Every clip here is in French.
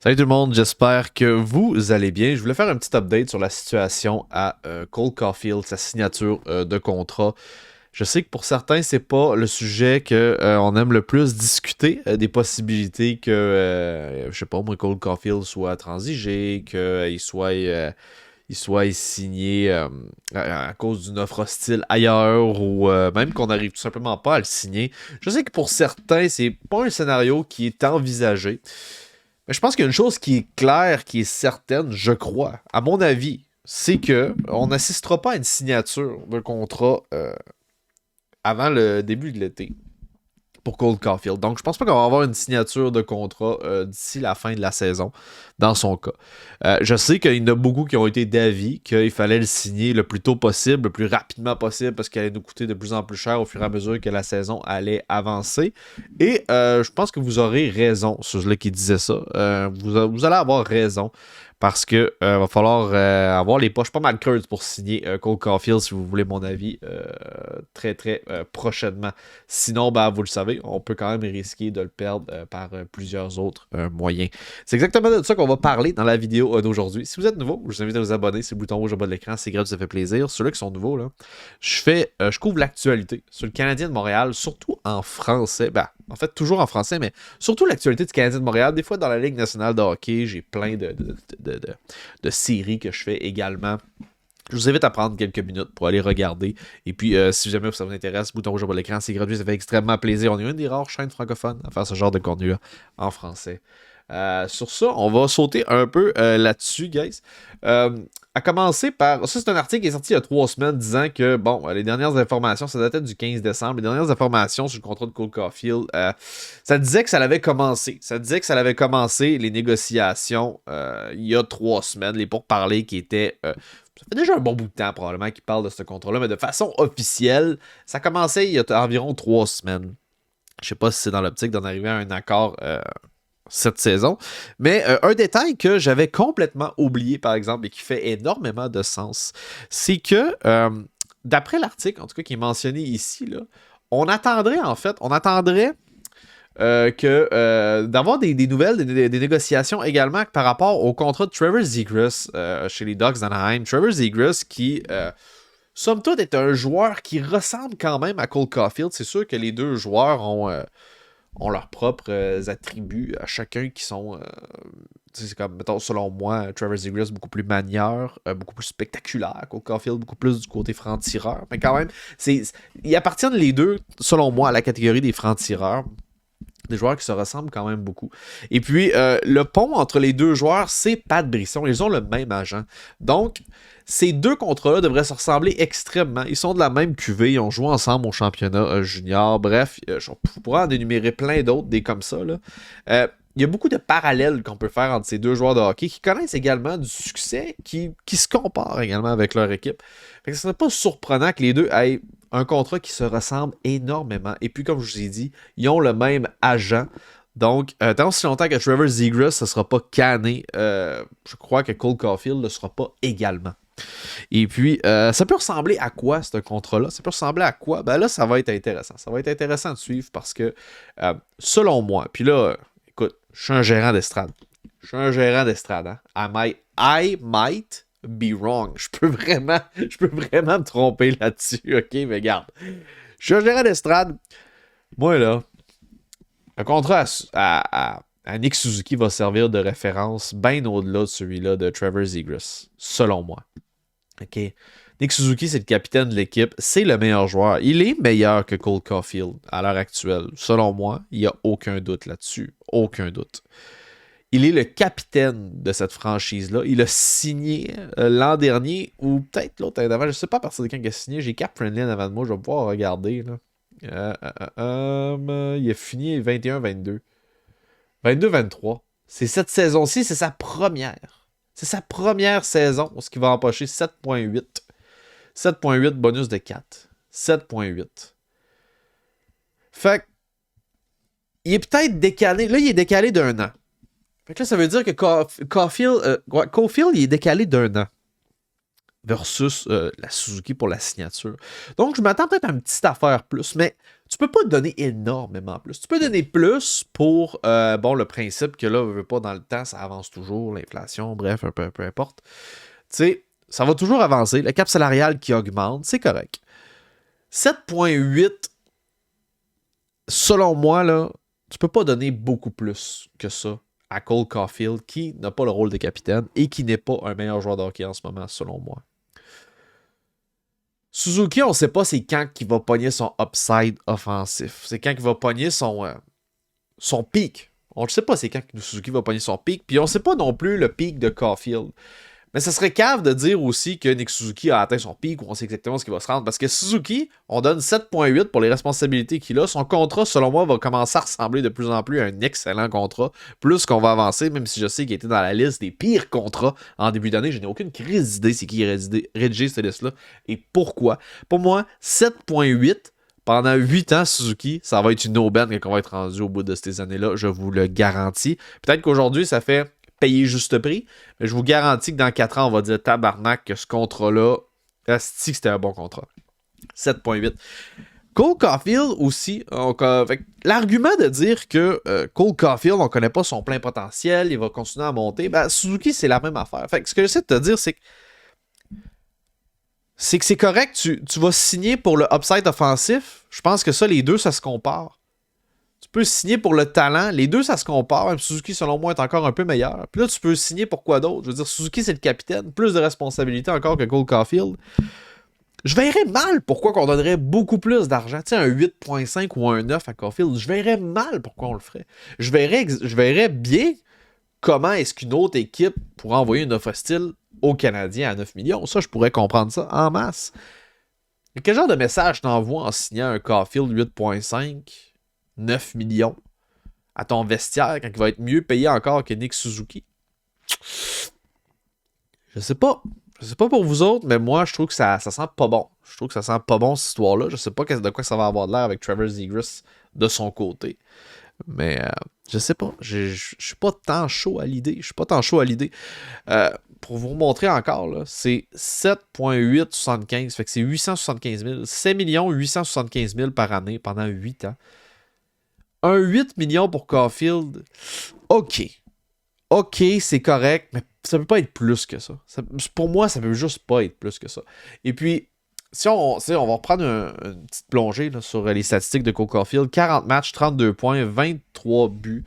Salut tout le monde, j'espère que vous allez bien. Je voulais faire un petit update sur la situation à Cole Caulfield, sa signature de contrat. Je sais que pour certains, c'est pas le sujet qu'on aime le plus discuter, des possibilités que, je sais pas, moi, Cole Caulfield soit transigé, qu'il soit signé à cause d'une offre hostile ailleurs ou même qu'on n'arrive tout simplement pas à le signer. Je sais que pour certains, c'est pas un scénario qui est envisagé. Mais je pense qu'il y a une chose qui est claire, qui est certaine, je crois, à mon avis, c'est que on n'assistera pas à une signature de contrat avant le début de l'été pour Cole Caulfield. Donc, je pense pas qu'on va avoir une signature de contrat d'ici la fin de la saison, dans son cas. Je sais qu'il y en a beaucoup qui ont été d'avis qu'il fallait le signer le plus tôt possible, le plus rapidement possible, parce qu'il allait nous coûter de plus en plus cher au fur et à mesure que la saison allait avancer. Et je pense que vous aurez raison, ceux-là qui disaient ça. Vous allez avoir raison. Parce que va falloir avoir les poches pas mal creuses pour signer Cole Caulfield, si vous voulez mon avis, très très prochainement. Sinon, ben, vous le savez, on peut quand même risquer de le perdre par plusieurs autres moyens. C'est exactement de ça qu'on va parler dans la vidéo d'aujourd'hui. Si vous êtes nouveau, je vous invite à vous abonner. C'est le bouton rouge au bas de l'écran, c'est gratuit, ça fait plaisir. Ceux-là qui sont nouveaux, là, je couvre l'actualité sur le Canadien de Montréal, surtout en français. Ben, en fait, toujours en français, mais surtout l'actualité du Canadien de Montréal. Des fois, dans la Ligue nationale de hockey, j'ai plein de séries que je fais également. Je vous invite à prendre quelques minutes pour aller regarder. Et puis, si jamais ça vous intéresse, bouton rouge au bas de l'écran, c'est gratuit, ça fait extrêmement plaisir. On est une des rares chaînes francophones à faire ce genre de contenu-là en français. Sur ça, on va sauter un peu là-dessus, guys. À commencer par... Ça, c'est un article qui est sorti il y a 3 semaines disant que, bon, les dernières informations, ça datait du 15 décembre, les dernières informations sur le contrat de Cole Caulfield, ça disait que ça avait commencé. Ça disait que ça avait commencé, les négociations, il y a 3 semaines, les pourparlers qui étaient... ça fait déjà un bon bout de temps, probablement, qu'ils parlent de ce contrat-là, mais de façon officielle, ça commençait il y a environ 3 semaines. Je sais pas si c'est dans l'optique d'en arriver à un accord cette saison. Mais un détail que j'avais complètement oublié, par exemple, et qui fait énormément de sens, c'est que, d'après l'article, en tout cas, qui est mentionné ici, là, on attendrait d'avoir des nouvelles, des négociations également par rapport au contrat de Trevor Zegras chez les Ducks d'Anaheim. Trevor Zegras qui... somme toute, est un joueur qui ressemble quand même à Cole Caulfield. C'est sûr que les deux joueurs ont leurs propres attributs à chacun qui sont... c'est comme, mettons, selon moi, Trevor Zegras beaucoup plus manieur, beaucoup plus spectaculaire. Cole Caulfield beaucoup plus du côté franc-tireur. Mais quand même, ils appartiennent les deux, selon moi, à la catégorie des francs-tireurs. Des joueurs qui se ressemblent quand même beaucoup. Et puis, le pont entre les deux joueurs, c'est Pat Brisson. Ils ont le même agent. Donc, ces deux contrats-là devraient se ressembler extrêmement. Ils sont de la même cuvée. Ils ont joué ensemble au championnat junior. Bref, je pourrais en énumérer plein d'autres, des comme ça. Il y a beaucoup de parallèles qu'on peut faire entre ces deux joueurs de hockey qui connaissent également du succès, qui se comparent également avec leur équipe. Fait que ce serait pas surprenant que les deux aient un contrat qui se ressemble énormément. Et puis, comme je vous ai dit, ils ont le même agent. Donc, tant aussi longtemps que Trevor Zegras ne sera pas canné, je crois que Cole Caulfield ne le sera pas également. Et puis, ça peut ressembler à quoi, ce contrat-là? Ça peut ressembler à quoi? Ben là, ça va être intéressant. Ça va être intéressant de suivre parce que, selon moi, puis là, écoute, je suis un gérant d'estrade. Hein? I might be wrong. Je peux vraiment me tromper là-dessus, ok? Mais regarde, je suis un gérant d'estrade. Moi, là, un contrat à Nick Suzuki va servir de référence bien au-delà de celui-là de Trevor Zegras, selon moi. OK? Nick Suzuki, c'est le capitaine de l'équipe. C'est le meilleur joueur. Il est meilleur que Cole Caulfield à l'heure actuelle. Selon moi, il n'y a aucun doute là-dessus. Aucun doute. Il est le capitaine de cette franchise-là. Il a signé l'an dernier, ou peut-être l'autre année d'avant. Je ne sais pas à partir de quand il a signé. J'ai Cap Friendly en avant de moi. Je vais pouvoir regarder. Là. Il a fini 21-22. 22-23. C'est cette saison-ci, c'est sa première. C'est sa première saison où il va empocher 7.8. 7.8 bonus de 4. 7.8. Fait il est peut-être décalé. Là, il est décalé d'1 an. Fait que là, ça veut dire que Caulfield, il est décalé d'1 an. versus la Suzuki pour la signature. Donc, je m'attends peut-être à une petite affaire plus, mais tu peux pas donner énormément plus. Tu peux donner plus pour, le principe que là, on veut pas dans le temps, ça avance toujours, l'inflation, bref, peu importe. Tu sais, ça va toujours avancer. Le cap salarial qui augmente, c'est correct. 7,8, selon moi, là, tu peux pas donner beaucoup plus que ça à Cole Caulfield, qui n'a pas le rôle de capitaine et qui n'est pas un meilleur joueur de hockey en ce moment, selon moi. Suzuki, on ne sait pas c'est quand qu'il va pogner son upside offensif. C'est quand qu'il va pogner son pic. On ne sait pas c'est quand que Suzuki va pogner son pic. Puis on ne sait pas non plus le pic de Caulfield. Mais ça serait cave de dire aussi que Nick Suzuki a atteint son pic ou on sait exactement ce qu'il va se rendre. Parce que Suzuki, on donne 7,8 pour les responsabilités qu'il a. Son contrat, selon moi, va commencer à ressembler de plus en plus à un excellent contrat. Plus qu'on va avancer, même si je sais qu'il était dans la liste des pires contrats en début d'année. Je n'ai aucune crise d'idée c'est qui a rédigé cette liste-là et pourquoi. Pour moi, 7,8 pendant 8 ans, Suzuki, ça va être une aubaine quand on va être rendu au bout de ces années-là. Je vous le garantis. Peut-être qu'aujourd'hui, ça fait payer juste prix. Mais je vous garantis que dans 4 ans, on va dire tabarnak que ce contrat-là, asti que c'était un bon contrat. 7,8. Cole Caulfield aussi, l'argument de dire que Cole Caulfield, on ne connaît pas son plein potentiel, il va continuer à monter, Suzuki, c'est la même affaire. Fait que ce que j'essaie de te dire, c'est que c'est correct, tu vas signer pour le upside offensif. Je pense que ça, les deux, ça se compare. Tu peux signer pour le talent. Les deux, ça se compare. Même Suzuki, selon moi, est encore un peu meilleur. Puis là, tu peux signer pour quoi d'autre? Je veux dire, Suzuki, c'est le capitaine. Plus de responsabilités encore que Cole Caulfield. Je verrais mal pourquoi on donnerait beaucoup plus d'argent. Tu sais, un 8,5 ou un 9 à Caulfield. Je verrais mal pourquoi on le ferait. Je verrais bien comment est-ce qu'une autre équipe pourrait envoyer une offre hostile aux Canadiens à 9 millions. Ça, je pourrais comprendre ça en masse. Mais quel genre de message t'envoies en signant un Caulfield 8,5 9 millions à ton vestiaire quand il va être mieux payé encore que Nick Suzuki? Je sais pas. Je sais pas pour vous autres, mais moi, je trouve que ça sent pas bon. Je trouve que ça sent pas bon, cette histoire-là. Je sais pas de quoi ça va avoir de l'air avec Trevor Zegras de son côté. Mais je sais pas. Je suis pas tant chaud à l'idée. Je suis pas tant chaud à l'idée. Pour vous montrer encore, là, c'est 7,875. Fait que c'est 875 000. 7 875 000 par année pendant 8 ans. Un 8 millions pour Caulfield, OK. OK, c'est correct, mais ça peut pas être plus que ça. Pour moi, ça peut juste pas être plus que ça. Et puis, si on va reprendre une petite plongée là, sur les statistiques de Cole Caulfield. 40 matchs, 32 points, 23 buts.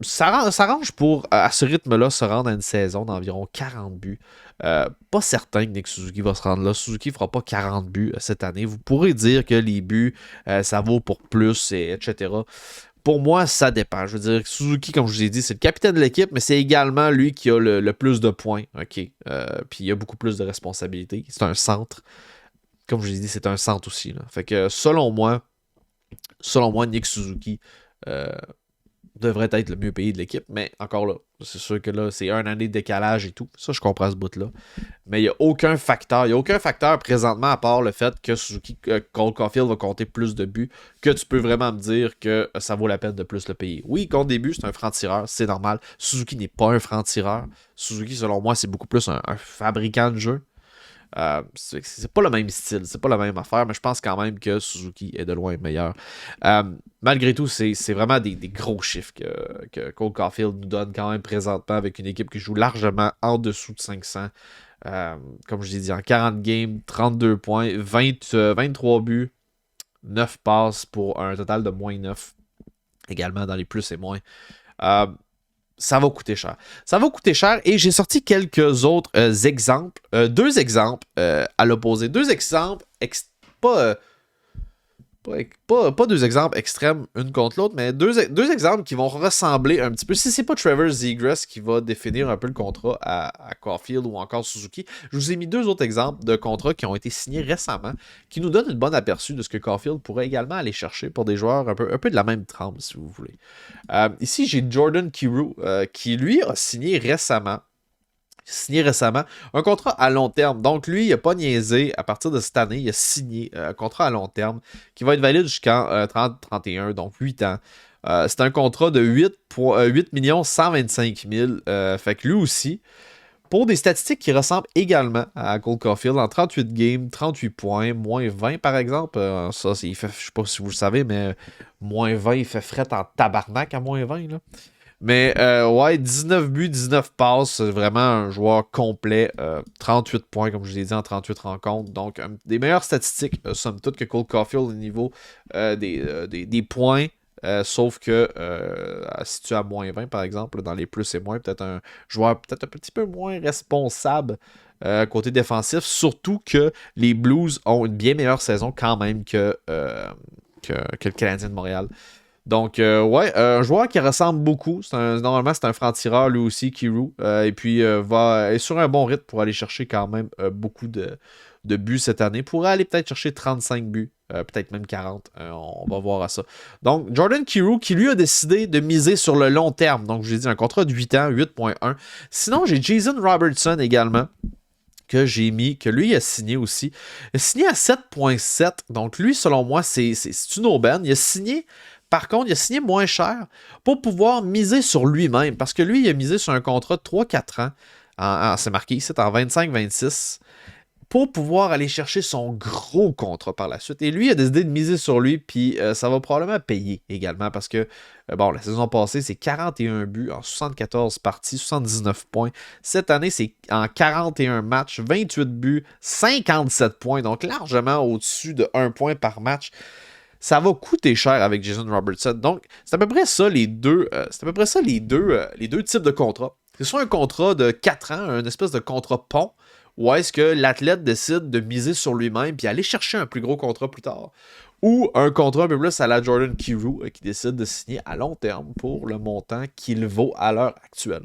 Ça range pour, à ce rythme-là, se rendre à une saison d'environ 40 buts. Pas certain que Nick Suzuki va se rendre là. Suzuki fera pas 40 buts cette année. Vous pourrez dire que les buts, ça vaut pour plus, etc. Pour moi, ça dépend. Je veux dire, Suzuki, comme je vous ai dit, c'est le capitaine de l'équipe, mais c'est également lui qui a le plus de points. OK. Puis il a beaucoup plus de responsabilités. C'est un centre. Comme je vous ai dit, c'est un centre aussi. Là. Fait que selon moi, Nick Suzuki devrait être le mieux payé de l'équipe. Mais encore là, c'est sûr que là, c'est un année de décalage et tout. Ça, je comprends ce bout-là. Mais il n'y a aucun facteur. Il n'y a aucun facteur présentement à part le fait que Cole Caulfield va compter plus de buts que tu peux vraiment me dire que ça vaut la peine de plus le payer. Oui, il compte des buts, c'est un franc-tireur, c'est normal. Suzuki n'est pas un franc-tireur. Suzuki, selon moi, c'est beaucoup plus un fabricant de jeu. C'est pas le même style, c'est pas la même affaire, mais je pense quand même que Suzuki est de loin meilleur. Malgré tout, c'est vraiment des gros chiffres que Cole Caulfield nous donne quand même présentement avec une équipe qui joue largement en dessous de 500. Comme je l'ai dit, en 40 games, 32 points, 23 buts, 9 passes pour un total de moins 9. Également dans les plus et moins. Ça va coûter cher. Ça va coûter cher et j'ai sorti quelques autres exemples. Deux exemples à l'opposé. Deux exemples pas deux exemples extrêmes une contre l'autre, mais deux exemples qui vont ressembler un petit peu. Si c'est pas Trevor Zegras qui va définir un peu le contrat à Caulfield ou encore Suzuki, je vous ai mis deux autres exemples de contrats qui ont été signés récemment qui nous donnent une bonne aperçu de ce que Caulfield pourrait également aller chercher pour des joueurs un peu de la même trempe, si vous voulez. Ici, j'ai Jordan Kyrou qui, lui, a signé récemment un contrat à long terme. Donc, lui, il n'a pas niaisé. À partir de cette année, il a signé un contrat à long terme qui va être valide jusqu'en 30-31, donc 8 ans. C'est un contrat de 8 125 000. Fait que lui aussi, Pour des statistiques qui ressemblent également à Cole Caulfield, en 38 games, 38 points, moins 20 par exemple. Ça, il fait, je sais pas si vous le savez, mais moins 20, il fait fret en tabarnak à moins 20. Là. Mais ouais, 19 buts, 19 passes, c'est vraiment un joueur complet. 38 points, comme je vous ai dit, en 38 rencontres. Donc, des meilleures statistiques, somme toute, que Cole Caulfield au niveau des points. Sauf que si tu as moins 20, par exemple, dans les plus et moins, peut-être un joueur peut-être un petit peu moins responsable côté défensif. Surtout que les Blues ont une bien meilleure saison quand même que le Canadien de Montréal. Donc, ouais, un joueur qui ressemble beaucoup. Normalement, c'est un franc-tireur, lui aussi, Kyrou. Et puis, est sur un bon rythme pour aller chercher quand même beaucoup de buts cette année. Pourrait aller peut-être chercher 35 buts, peut-être même 40. On va voir à ça. Donc, Jordan Kyrou, qui lui a décidé de miser sur le long terme. Donc, je l'ai dit, un contrat de 8 ans, 8.1. Sinon, j'ai Jason Robertson également que j'ai mis, que lui a signé aussi. Il a signé à 7.7. Donc, lui, selon moi, c'est une aubaine. Il a signé... Par contre, il a signé moins cher pour pouvoir miser sur lui-même. Parce que lui, il a misé sur un contrat de 3-4 ans. C'est marqué ici, en 25-26. Pour pouvoir aller chercher son gros contrat par la suite. Et lui, il a décidé de miser sur lui. Puis ça va probablement payer également. Parce que, bon, la saison passée, c'est 41 buts en 74 parties, 79 points. Cette année, c'est en 41 matchs, 28 buts, 57 points. Donc largement au-dessus de 1 point par match. Ça va coûter cher avec Jason Robertson. Donc, c'est à peu près ça les deux types de contrats. C'est soit un contrat de 4 ans, une espèce de contrat pont, ou est-ce que l'athlète décide de miser sur lui-même puis aller chercher un plus gros contrat plus tard. Ou un contrat un peu plus à la Jordan Kyrou qui décide de signer à long terme pour le montant qu'il vaut à l'heure actuelle.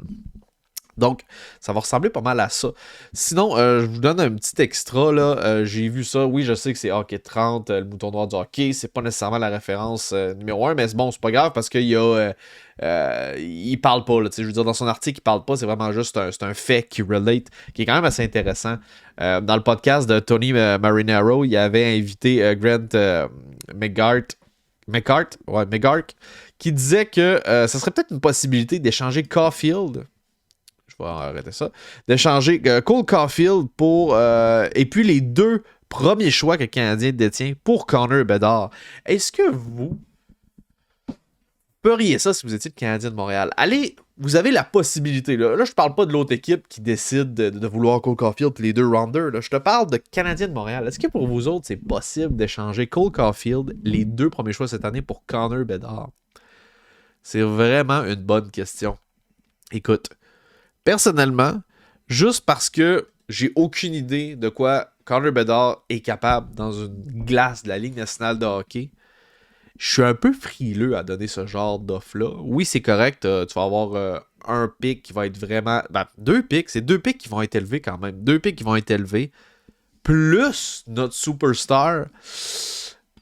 Donc, ça va ressembler pas mal à ça. Sinon, je vous donne un petit extra, là. J'ai vu ça. Oui, je sais que c'est Hockey 30, le mouton noir du hockey. C'est pas nécessairement la référence numéro 1, mais bon, c'est pas grave parce qu'il y a... il parle pas, là. Je veux dire, dans son article, il parle pas. C'est vraiment juste un fait qui relate, qui est quand même assez intéressant. Dans le podcast de Tony Marinaro, il avait invité Grant McGart, qui disait que ça serait peut-être une possibilité d'échanger Caulfield... Je vais arrêter ça. D'échanger Cole Caulfield pour... et puis les deux premiers choix que le Canadien détient pour Connor Bedard. Est-ce que vous feriez ça si vous étiez le Canadien de Montréal? Allez, vous avez la possibilité. Là je parle pas de l'autre équipe qui décide de vouloir Cole Caulfield et les deux rounders. Là. Je te parle de Canadien de Montréal. Est-ce que pour vous autres, c'est possible d'échanger Cole Caulfield, les deux premiers choix cette année, pour Connor Bedard? C'est vraiment une bonne question. Écoute, personnellement, juste parce que j'ai aucune idée de quoi Connor Bedard est capable dans une glace de la Ligue nationale de hockey, je suis un peu frileux à donner ce genre d'offre-là. Oui, c'est correct, tu vas avoir un pick qui va être vraiment... Ben, deux picks, c'est deux picks qui vont être élevés quand même. Deux picks qui vont être élevés, plus notre superstar...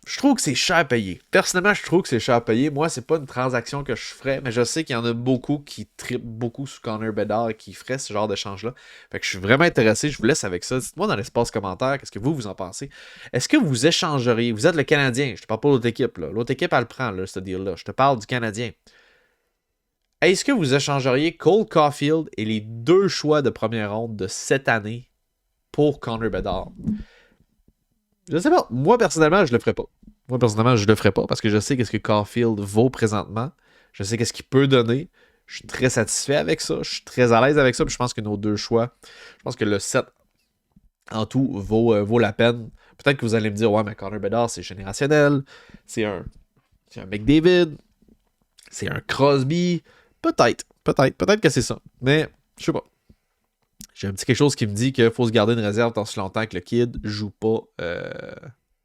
Je trouve que c'est cher à payer. Personnellement, je trouve que c'est cher à payer. Moi, c'est pas une transaction que je ferais, mais je sais qu'il y en a beaucoup qui trippent beaucoup sur Connor Bedard et qui feraient ce genre d'échange-là. Fait que je suis vraiment intéressé. Je vous laisse avec ça. Dites-moi dans l'espace commentaire, qu'est-ce que vous en pensez? Est-ce que vous échangeriez? Vous êtes le Canadien. Je te parle pas de l'autre équipe. Là. L'autre équipe, elle prend, là, ce deal-là. Je te parle du Canadien. Est-ce que vous échangeriez Cole Caulfield et les deux choix de première ronde de cette année pour Connor Bedard? Je sais pas. Moi, personnellement, je le ferais pas. Parce que je sais qu'est-ce que Caulfield vaut présentement. Je sais qu'est-ce qu'il peut donner. Je suis très satisfait avec ça. Je suis très à l'aise avec ça. Puis je pense que nos deux choix, je pense que le set en tout vaut la peine. Peut-être que vous allez me dire, ouais, mais Connor Bedard, c'est générationnel. C'est un McDavid. C'est un Crosby. Peut-être que c'est ça. Mais, je sais pas. J'ai un petit quelque chose qui me dit qu'il faut se garder une réserve tant si longtemps que le kid joue pas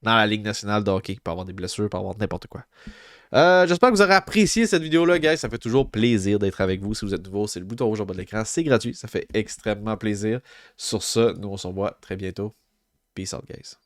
dans la Ligue nationale de hockey. Il peut avoir des blessures, il peut avoir n'importe quoi. J'espère que vous aurez apprécié cette vidéo-là, guys. Ça fait toujours plaisir d'être avec vous. Si vous êtes nouveau, c'est le bouton rouge en bas de l'écran. C'est gratuit. Ça fait extrêmement plaisir. Sur ce, nous on se revoit très bientôt. Peace out, guys.